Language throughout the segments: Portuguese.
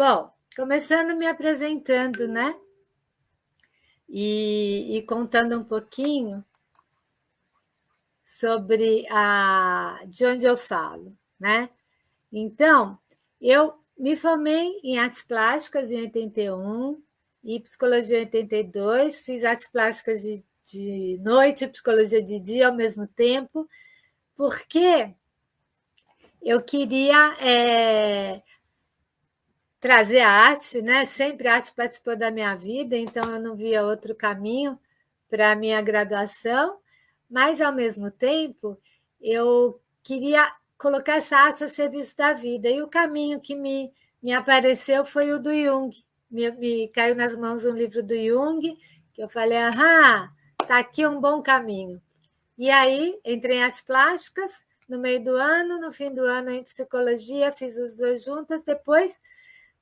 Bom, começando me apresentando, né? E contando um pouquinho sobre de onde eu falo, né? Então, eu me formei em artes plásticas em 81 e psicologia em 82, fiz artes plásticas de noite e psicologia de dia ao mesmo tempo, porque eu queria trazer a arte, né? Sempre a arte participou da minha vida, então eu não via outro caminho para a minha graduação, mas, ao mesmo tempo, eu queria colocar essa arte a serviço da vida, e o caminho que me apareceu foi o do Jung. Me caiu nas mãos um livro do Jung, que eu falei, está aqui um bom caminho. E aí, entrei em artes plásticas, no meio do ano, no fim do ano em psicologia, fiz os dois juntas, depois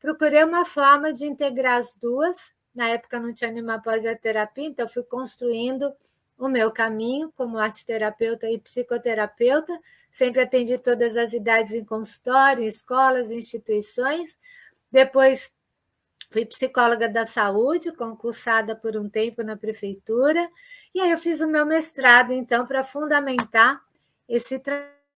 procurei uma forma de integrar as duas. Na época não tinha nenhuma pós-terapia, então fui construindo o meu caminho como arteterapeuta e psicoterapeuta. Sempre atendi todas as idades em consultório, em escolas, em instituições. Depois fui psicóloga da saúde, concursada por um tempo na prefeitura. E aí eu fiz o meu mestrado, então, para fundamentar esse trabalho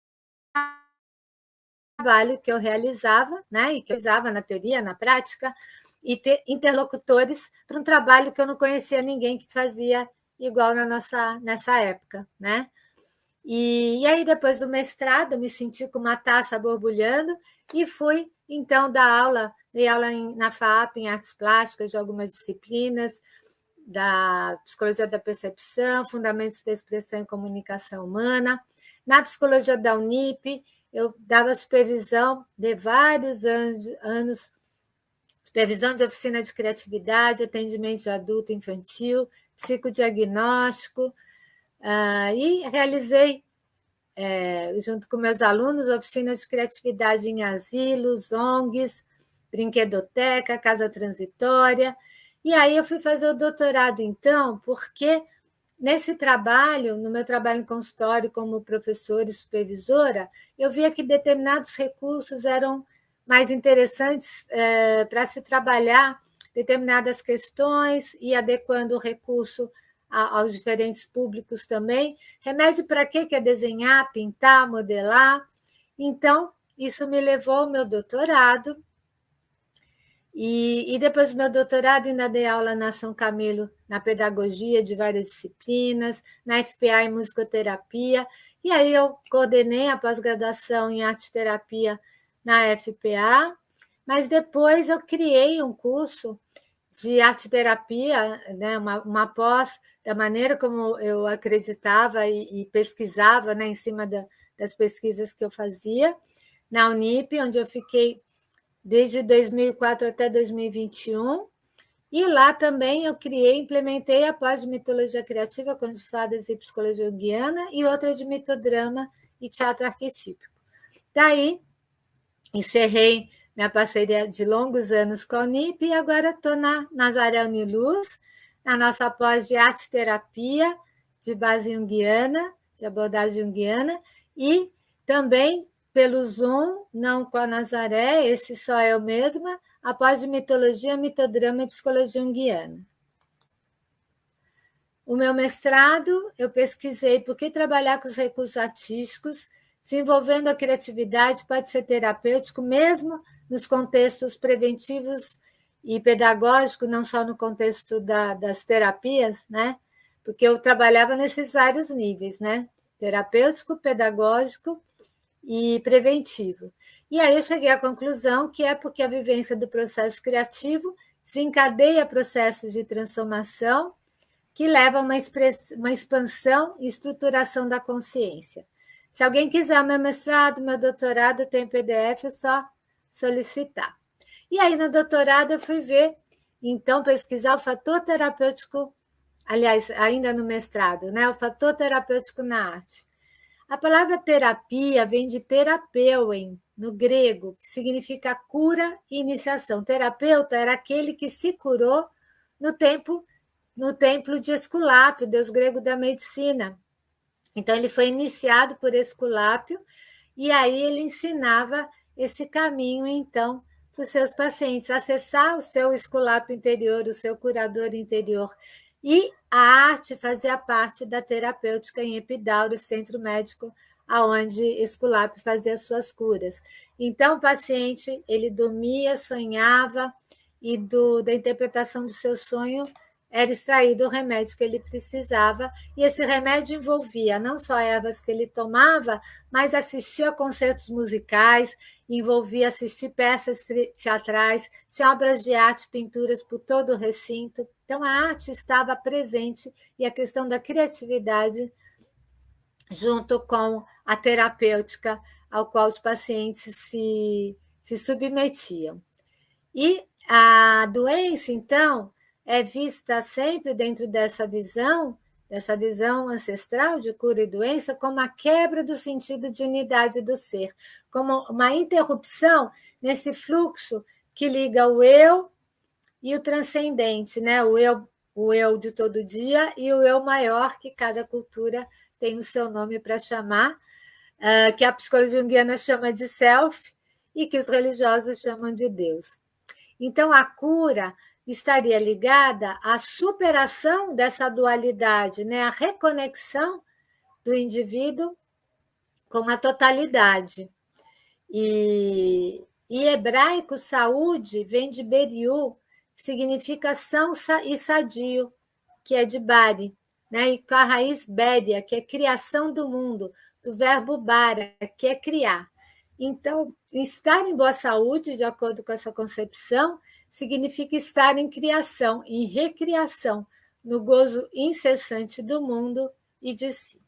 que eu realizava, né, e que eu realizava na teoria, na prática, e ter interlocutores para um trabalho que eu não conhecia ninguém que fazia igual nessa época, né? E aí, depois do mestrado, eu me senti com uma taça borbulhando e fui, então, dar aula, dei aula na FAP, em artes plásticas, de algumas disciplinas, da psicologia da percepção, fundamentos da expressão e comunicação humana. Na psicologia da Unip, eu dava supervisão de vários anos, supervisão de oficina de criatividade, atendimento de adulto e infantil, psicodiagnóstico, e realizei, junto com meus alunos, oficinas de criatividade em asilos, ONGs, brinquedoteca, casa transitória. E aí eu fui fazer o doutorado, então, porque nesse trabalho, no meu trabalho em consultório como professora e supervisora, eu via que determinados recursos eram mais interessantes para se trabalhar determinadas questões e adequando o recurso aos diferentes públicos também. Remédio para quê? Que é desenhar, pintar, modelar. Então, isso me levou ao meu doutorado. E depois do meu doutorado, ainda dei aula na São Camilo, na pedagogia de várias disciplinas, na FPA em musicoterapia, e aí eu coordenei a pós-graduação em arte-terapia na FPA, mas depois eu criei um curso de arte-terapia, né, uma pós, da maneira como eu acreditava e pesquisava, né, em cima das pesquisas que eu fazia, na Unip, onde eu fiquei desde 2004 até 2021, e lá também eu criei e implementei a pós de mitologia criativa, contos de fadas e psicologia junguiana, e outra de mitodrama e teatro arquetípico. Daí, encerrei minha parceria de longos anos com a Unip e agora estou na Nazaré Uniluz, na nossa pós de arte-terapia de base junguiana, de abordagem junguiana, e também pelo Zoom, não com a Nazaré, esse só eu mesma, a pós de mitologia, mitodrama e psicologia junguiana. O meu mestrado, eu pesquisei por que trabalhar com os recursos artísticos, desenvolvendo a criatividade, pode ser terapêutico, mesmo nos contextos preventivos e pedagógicos, não só no contexto das terapias, né? Porque eu trabalhava nesses vários níveis, né? Terapêutico, pedagógico e preventivo. E aí eu cheguei à conclusão que é porque a vivência do processo criativo desencadeia processos de transformação que levam a uma expansão e estruturação da consciência. Se alguém quiser o meu mestrado, meu doutorado, tem PDF, é só solicitar. E aí, no doutorado, eu fui ver, então, pesquisar o fator terapêutico, aliás, ainda no mestrado, né? O fator terapêutico na arte. A palavra terapia vem de terapeuem, no grego, que significa cura e iniciação. Terapeuta era aquele que se curou no templo de Esculápio, deus grego da medicina. Então, ele foi iniciado por Esculápio, e aí ele ensinava esse caminho, então, para os seus pacientes, acessar o seu esculápio interior, o seu curador interior. E a arte fazia parte da terapêutica em Epidauro, centro médico, aonde Esculápio fazia suas curas. Então, o paciente ele dormia, sonhava, e da interpretação do seu sonho era extraído o remédio que ele precisava, e esse remédio envolvia não só ervas que ele tomava, mas assistia concertos musicais, envolvia assistir peças teatrais, tinha obras de arte, pinturas por todo o recinto. Então, a arte estava presente e a questão da criatividade, junto com a terapêutica ao qual os pacientes se submetiam. E a doença, então, é vista sempre dentro dessa visão ancestral de cura e doença, como a quebra do sentido de unidade do ser, como uma interrupção nesse fluxo que liga o eu e o transcendente, né? O eu de todo dia e o eu maior, que cada cultura tem o seu nome para chamar, que a psicologia junguiana chama de self e que os religiosos chamam de Deus. Então, a cura estaria ligada à superação dessa dualidade, né? A reconexão do indivíduo com a totalidade. E hebraico, saúde, vem de beriu, que significa são e sadio, que é de bari, né? E com a raiz béria, que é criação do mundo, do verbo bara, que é criar. Então, estar em boa saúde, de acordo com essa concepção, significa estar em criação, em recriação, no gozo incessante do mundo e de si.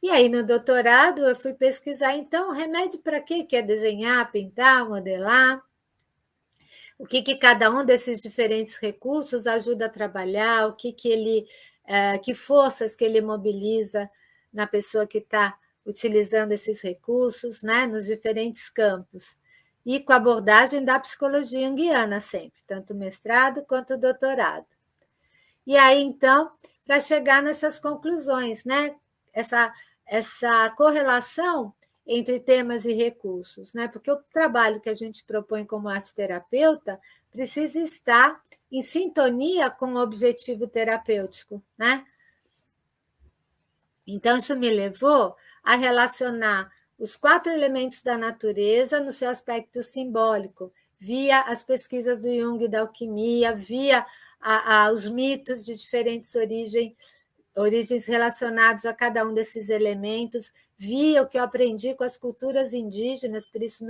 E aí, no doutorado, eu fui pesquisar, então, remédio para quê? Que é desenhar, pintar, modelar. O que cada um desses diferentes recursos ajuda a trabalhar, o que que forças que ele mobiliza na pessoa que está utilizando esses recursos, né, nos diferentes campos. E com a abordagem da psicologia junguiana sempre, tanto mestrado quanto doutorado. E aí, então, para chegar nessas conclusões, né, essa correlação entre temas e recursos, né? Porque o trabalho que a gente propõe como arte-terapeuta precisa estar em sintonia com o objetivo terapêutico, né? Então, isso me levou a relacionar os 4 elementos da natureza no seu aspecto simbólico, via as pesquisas do Jung e da alquimia, via os mitos de diferentes origens relacionados a cada um desses elementos, via o que eu aprendi com as culturas indígenas, por isso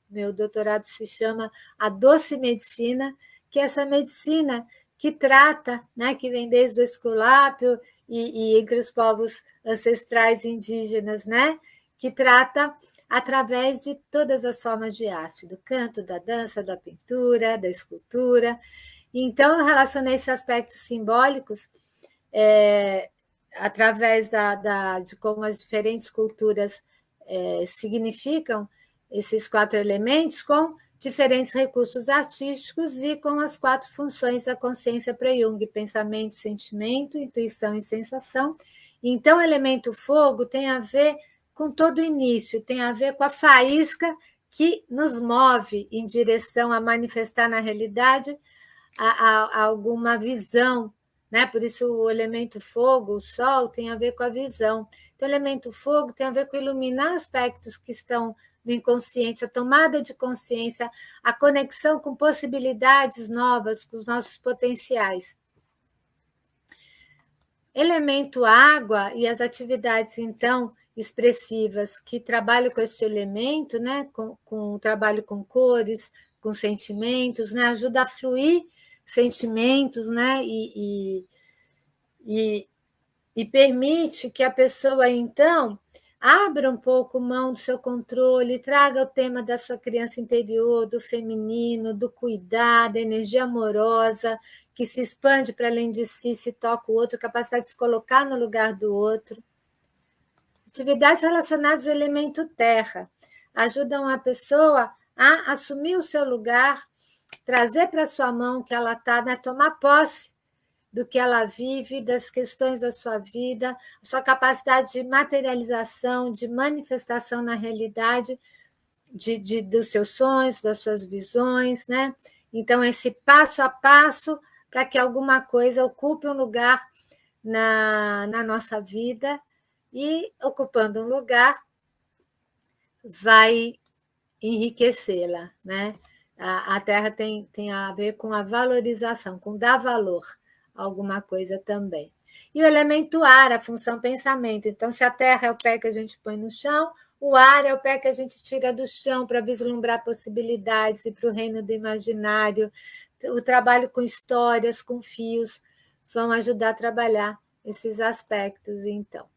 meu doutorado se chama a doce medicina, que é essa medicina que trata, né, que vem desde o Esculápio e entre os povos ancestrais indígenas, né, que trata através de todas as formas de arte, do canto, da dança, da pintura, da escultura. Então, eu relacionei esses aspectos simbólicos através de como as diferentes culturas significam esses 4 elementos, com diferentes recursos artísticos e com as 4 funções da consciência para Jung: pensamento, sentimento, intuição e sensação. Então, o elemento fogo tem a ver com todo o início, tem a ver com a faísca que nos move em direção a manifestar na realidade a alguma visão, né? Por isso o elemento fogo, o sol, tem a ver com a visão. Então, o elemento fogo tem a ver com iluminar aspectos que estão no inconsciente, a tomada de consciência, a conexão com possibilidades novas, com os nossos potenciais. Elemento água e as atividades, então, expressivas que trabalham com este elemento, né? com trabalho com cores, com sentimentos, né? Ajuda a fluir sentimentos, né? E permite que a pessoa, então, abra um pouco mão do seu controle, traga o tema da sua criança interior, do feminino, do cuidado, da energia amorosa, que se expande para além de si, se toca o outro, capacidade de se colocar no lugar do outro. Atividades relacionadas ao elemento terra ajudam a pessoa a assumir o seu lugar, trazer para sua mão que ela está, né, tomar posse do que ela vive, das questões da sua vida, a sua capacidade de materialização, de manifestação na realidade, dos seus sonhos, das suas visões, né? Então, esse passo a passo para que alguma coisa ocupe um lugar na nossa vida, e, ocupando um lugar, vai enriquecê-la, né? A Terra tem a ver com a valorização, com dar valor a alguma coisa também. E o elemento ar, a função pensamento. Então, se a Terra é o pé que a gente põe no chão, o ar é o pé que a gente tira do chão para vislumbrar possibilidades e para o reino do imaginário. O trabalho com histórias, com fios, vão ajudar a trabalhar esses aspectos, então.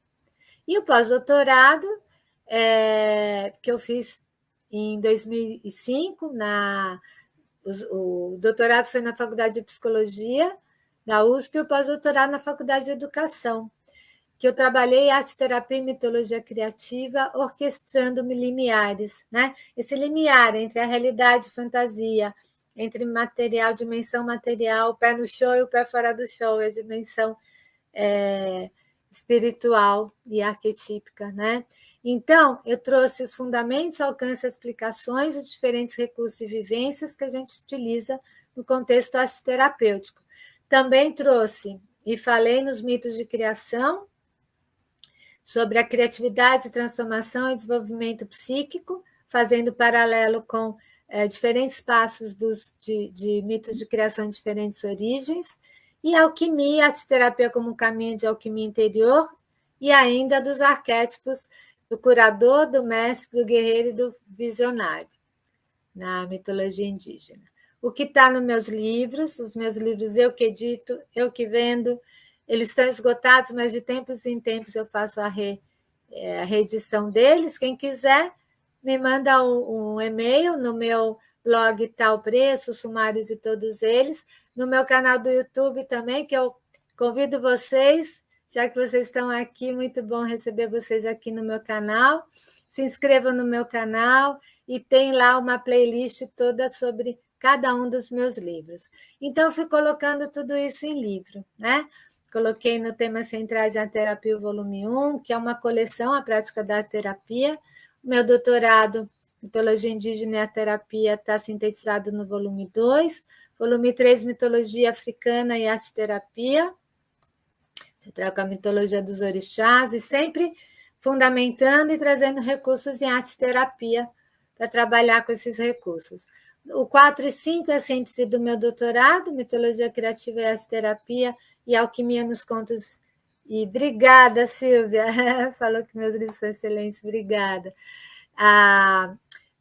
E o pós-doutorado, que eu fiz em 2005, o doutorado foi na Faculdade de Psicologia, da USP, e o pós-doutorado na Faculdade de Educação, que eu trabalhei arte, terapia e mitologia criativa, orquestrando limiares, né? Esse limiar entre a realidade e fantasia, entre material, dimensão material, o pé no show e o pé fora do show, a dimensão espiritual e arquetípica, né? Então, eu trouxe os fundamentos, alcance, explicações, os diferentes recursos e vivências que a gente utiliza no contexto arte-terapêutico. Também trouxe e falei nos mitos de criação, sobre a criatividade, transformação e desenvolvimento psíquico, fazendo paralelo com diferentes passos de mitos de criação de diferentes origens, e alquimia, arte-terapia como caminho de alquimia interior, e ainda dos arquétipos do curador, do mestre, do guerreiro e do visionário, na mitologia indígena. O que está nos meus livros, os meus livros eu que edito, eu que vendo, eles estão esgotados, mas de tempos em tempos eu faço a reedição deles. Quem quiser, me manda um e-mail, no meu blog está o preço, o sumário de todos eles, no meu canal do YouTube também, que eu convido vocês, já que vocês estão aqui, muito bom receber vocês aqui no meu canal. Se inscrevam no meu canal e tem lá uma playlist toda sobre cada um dos meus livros. Então, eu fui colocando tudo isso em livro, né? Coloquei no Temas Centrais da Terapia, o volume 1, que é uma coleção, a prática da terapia. O meu doutorado, Mitologia Indígena e a Terapia, está sintetizado no volume 2. Volume 3, Mitologia Africana e Arte-Terapia. Você troca a mitologia dos orixás e sempre fundamentando e trazendo recursos em arte-terapia para trabalhar com esses recursos. O 4 e 5 é a síntese do meu doutorado, Mitologia Criativa e Arte-Terapia e Alquimia nos Contos. E obrigada, Silvia, falou que meus livros são excelentes, obrigada.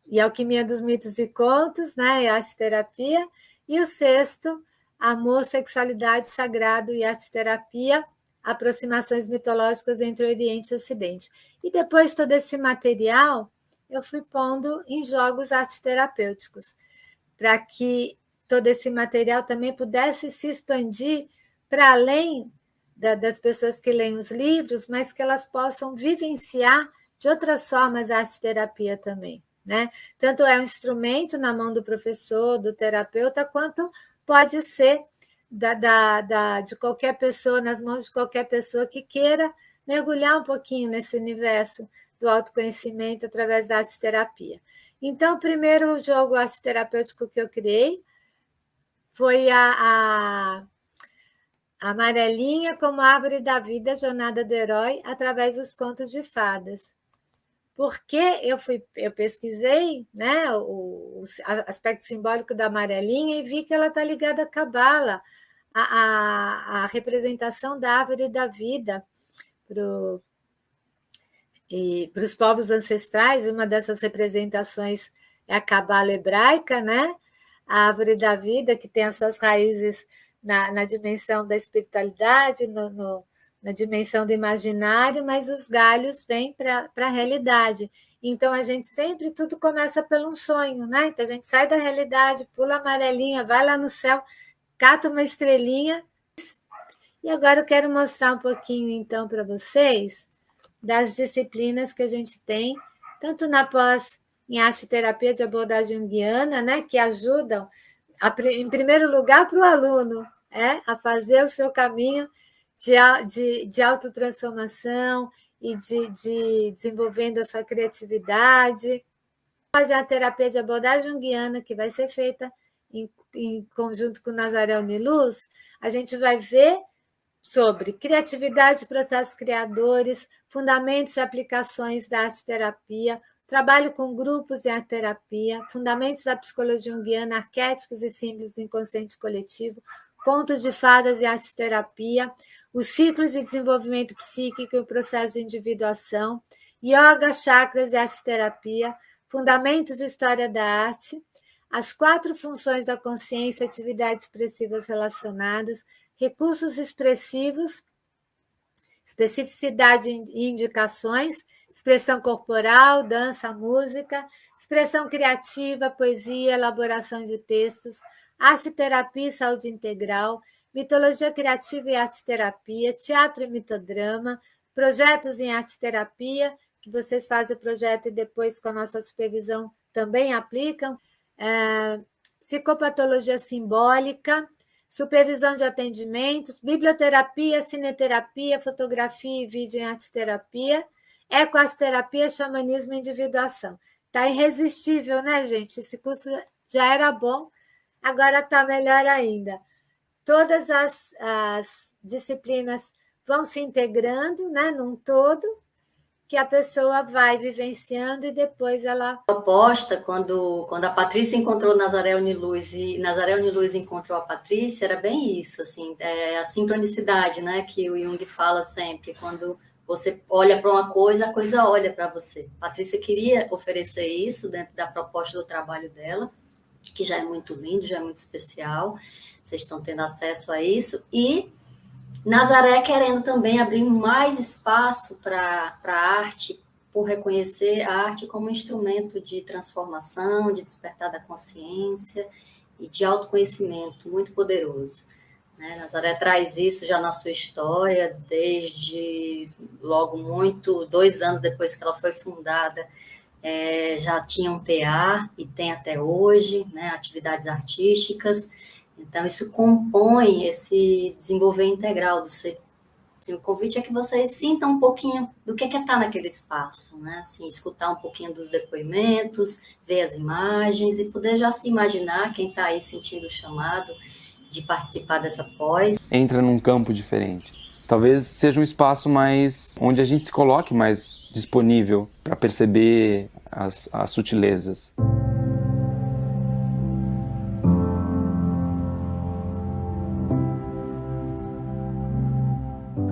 E Alquimia dos Mitos e Contos, né, e Arte-Terapia. E o 6º, Amor, Sexualidade, Sagrado e Arte-Terapia, aproximações mitológicas entre Oriente e Ocidente. E depois todo esse material eu fui pondo em jogos arte-terapêuticos, para que todo esse material também pudesse se expandir para além das pessoas que leem os livros, mas que elas possam vivenciar de outras formas a arte-terapia também, né? Tanto é um instrumento na mão do professor, do terapeuta, quanto pode ser de qualquer pessoa, nas mãos de qualquer pessoa que queira mergulhar um pouquinho nesse universo do autoconhecimento através da arte-terapia. Então, o primeiro jogo arte-terapêutico que eu criei foi a Amarelinha como Árvore da Vida, Jornada do Herói, através dos contos de fadas. Porque eu pesquisei, né, o aspecto simbólico da amarelinha e vi que ela está ligada à Cabala, a representação da árvore da vida para os povos ancestrais. Uma dessas representações é a Cabala hebraica, né? A árvore da vida, que tem as suas raízes na dimensão da espiritualidade, na dimensão do imaginário, mas os galhos vêm para a realidade. Então, a gente sempre, tudo começa pelo sonho, né? Então, a gente sai da realidade, pula a amarelinha, vai lá no céu, cata uma estrelinha. E agora eu quero mostrar um pouquinho, então, para vocês das disciplinas que a gente tem, tanto na pós em arte-terapia de abordagem junguiana, né? Que ajudam, em primeiro lugar, para o aluno, a fazer o seu caminho de autotransformação e de desenvolvendo a sua criatividade. a terapia de abordagem junguiana, que vai ser feita em conjunto com Nazaré Uniluz, a gente vai ver sobre criatividade, processos criadores, fundamentos e aplicações da arte-terapia, trabalho com grupos em arte-terapia, fundamentos da psicologia junguiana, arquétipos e símbolos do inconsciente coletivo, contos de fadas e arte-terapia, os ciclos de desenvolvimento psíquico e o processo de individuação, yoga, chakras e arte-terapia, fundamentos e história da arte, as 4 funções da consciência, atividades expressivas relacionadas, recursos expressivos, especificidade e indicações, expressão corporal, dança, música, expressão criativa, poesia, elaboração de textos, arte-terapia e saúde integral, mitologia criativa e arte-terapia, teatro e mitodrama, projetos em arte-terapia, que vocês fazem o projeto e depois, com a nossa supervisão, também aplicam, psicopatologia simbólica, supervisão de atendimentos, biblioterapia, cineterapia, fotografia e vídeo em arte-terapia, ecoarte-terapia, xamanismo e individuação. Está irresistível, né, gente? Esse curso já era bom, agora está melhor ainda. Todas as disciplinas vão se integrando, né, num todo, que a pessoa vai vivenciando e depois ela... A proposta, quando a Patrícia encontrou Nazaré Uniluz e Nazaré Uniluz encontrou a Patrícia, era bem isso, assim, a sincronicidade, né, que o Jung fala sempre, quando você olha para uma coisa, a coisa olha para você. A Patrícia queria oferecer isso dentro da proposta do trabalho dela, que já é muito lindo, já é muito especial, vocês estão tendo acesso a isso, e Nazaré querendo também abrir mais espaço para a arte, por reconhecer a arte como instrumento de transformação, de despertar da consciência e de autoconhecimento muito poderoso. Né? Nazaré traz isso já na sua história, desde logo 2 anos depois que ela foi fundada, já tinha um TA e tem até hoje, né, atividades artísticas. Então, isso compõe esse desenvolver integral do ser. Assim, o convite é que vocês sintam um pouquinho do que é estar naquele espaço, né? Assim, escutar um pouquinho dos depoimentos, ver as imagens e poder já se imaginar, quem está aí sentindo o chamado de participar dessa pós. Entra num campo diferente. Talvez seja um espaço mais onde a gente se coloque mais disponível para perceber as sutilezas.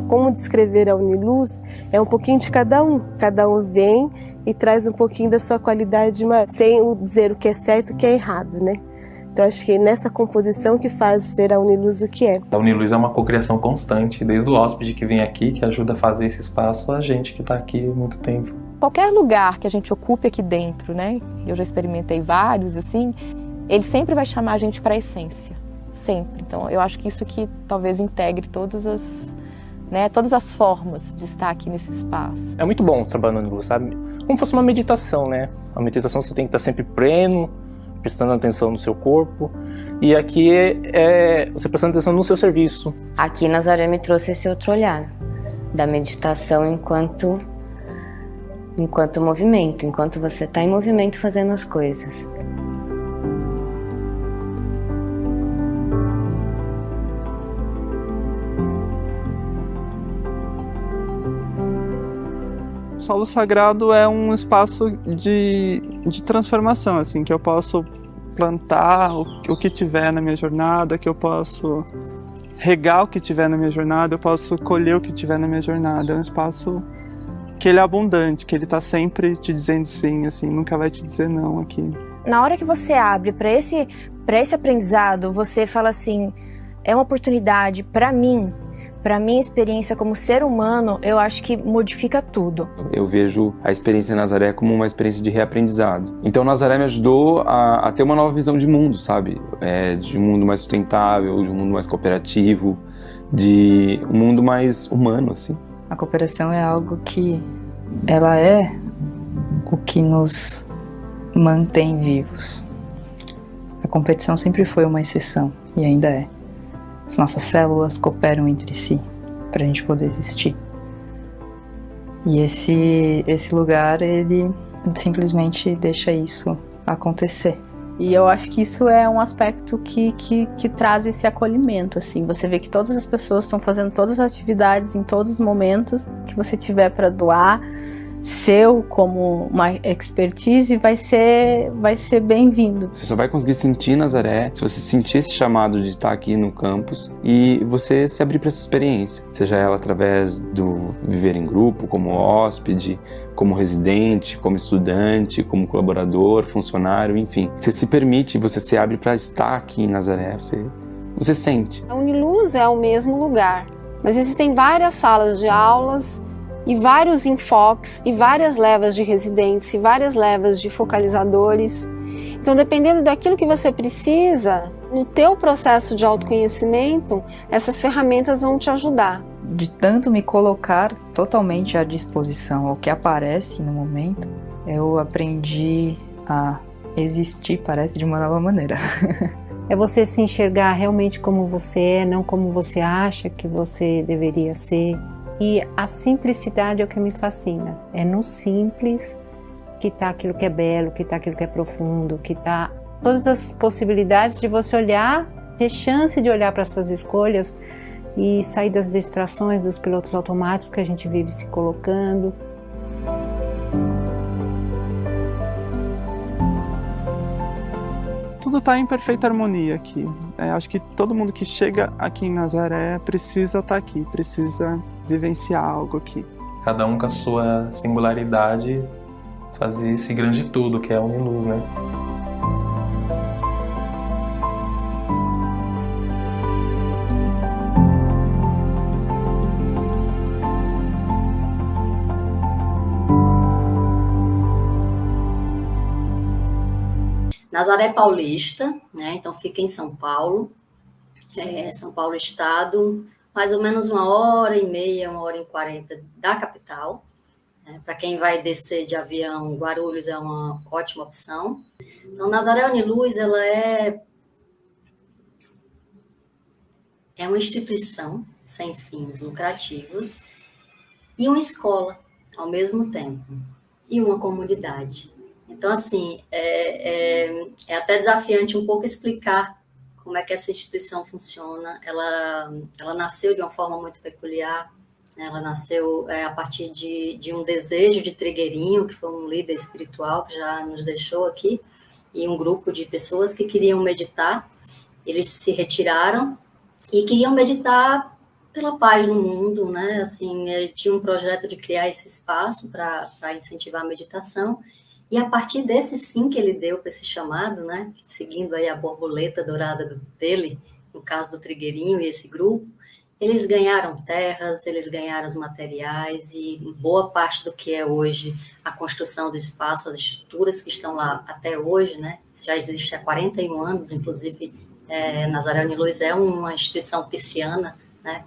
Como descrever a Uniluz é um pouquinho de cada um vem e traz um pouquinho da sua qualidade, sem dizer o que é certo e o que é errado, né? Então acho que nessa composição que faz ser a Uniluz o que é. A Uniluz é uma cocriação constante, desde o hóspede que vem aqui, que ajuda a fazer esse espaço, a gente que está aqui há muito tempo. Qualquer lugar que a gente ocupe aqui dentro, né? Eu já experimentei vários, assim, ele sempre vai chamar a gente para a essência, sempre. Então eu acho que isso que talvez integre todas as formas de estar aqui nesse espaço. É muito bom trabalhar no Uniluz, sabe? Como fosse uma meditação, né? A meditação você tem que estar sempre pleno, prestando atenção no seu corpo. E aqui você prestando atenção no seu serviço. Aqui Nazaré me trouxe esse outro olhar da meditação enquanto movimento, enquanto você está em movimento fazendo as coisas. O solo sagrado é um espaço de transformação, assim, que eu posso plantar o que tiver na minha jornada, que eu posso regar o que tiver na minha jornada, eu posso colher o que tiver na minha jornada. É um espaço que ele é abundante, que ele está sempre te dizendo sim, assim, nunca vai te dizer não aqui. Na hora que você abre para esse aprendizado, você fala assim, é uma oportunidade para mim. Para minha experiência como ser humano, eu acho que modifica tudo. Eu vejo a experiência em Nazaré como uma experiência de reaprendizado. Então Nazaré me ajudou a ter uma nova visão de mundo, sabe? De um mundo mais sustentável, de um mundo mais cooperativo, de um mundo mais humano, assim. A cooperação é algo que ela é o que nos mantém vivos. A competição sempre foi uma exceção e ainda é. As nossas células cooperam entre si para a gente poder existir. E esse lugar, ele simplesmente deixa isso acontecer. E eu acho que isso é um aspecto que traz esse acolhimento, assim. Você vê que todas as pessoas estão fazendo todas as atividades em todos os momentos que você tiver para doar, seu como uma expertise, vai ser bem-vindo. Você só vai conseguir sentir Nazaré se você sentir esse chamado de estar aqui no campus e você se abrir para essa experiência, seja ela através do viver em grupo, como hóspede, como residente, como estudante, como colaborador, funcionário, enfim. Você se permite, você se abre para estar aqui em Nazaré, você sente. A Uniluz é o mesmo lugar, mas existem várias salas de aulas e vários enfoques e várias levas de residentes e várias levas de focalizadores. Então, dependendo daquilo que você precisa, no teu processo de autoconhecimento, essas ferramentas vão te ajudar. De tanto me colocar totalmente à disposição ao que aparece no momento, eu aprendi a existir, parece, de uma nova maneira. É você se enxergar realmente como você é, não como você acha que você deveria ser. E a simplicidade é o que me fascina. É no simples que está aquilo que é belo, que está aquilo que é profundo, que está todas as possibilidades de você olhar, ter chance de olhar para as suas escolhas e sair das distrações dos pilotos automáticos que a gente vive se colocando. Tudo está em perfeita harmonia aqui. Acho que todo mundo que chega aqui em Nazaré precisa estar aqui, precisa vivenciar algo aqui. Cada um com a sua singularidade fazer esse grande tudo que é a Uniluz, né? Nazaré Paulista, né? Então fica em São Paulo, São Paulo Estado, mais ou menos 1h30, 1h40 da capital. Para quem vai descer de avião, Guarulhos é uma ótima opção. Então, Nazaré Uniluz, ela é uma instituição sem fins lucrativos e uma escola ao mesmo tempo, e uma comunidade. Então, assim, é até desafiante um pouco explicar como é que essa instituição funciona. Ela nasceu de uma forma muito peculiar. Ela nasceu a partir de um desejo de Trigueirinho, que foi um líder espiritual que já nos deixou aqui, e um grupo de pessoas que queriam meditar. Eles se retiraram e queriam meditar pela paz no mundo, né? Assim, tinha um projeto de criar esse espaço para incentivar a meditação. E a partir desse sim que ele deu para esse chamado, né, seguindo aí a borboleta dourada dele, no caso do Trigueirinho e esse grupo, eles ganharam terras, eles ganharam os materiais e boa parte do que é hoje a construção do espaço, as estruturas que estão lá até hoje, né, já existe há 41 anos, inclusive Nazaré Uniluz é uma instituição pisciana, né,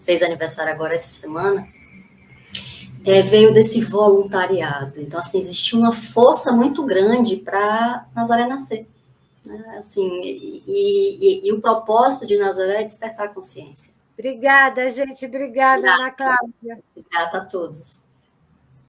fez aniversário agora essa semana, veio desse voluntariado. Então, assim, existiu uma força muito grande para Nazaré nascer. Né? Assim, e o propósito de Nazaré é despertar a consciência. Obrigada, gente. Obrigada, Ana Cláudia. Obrigada a todos.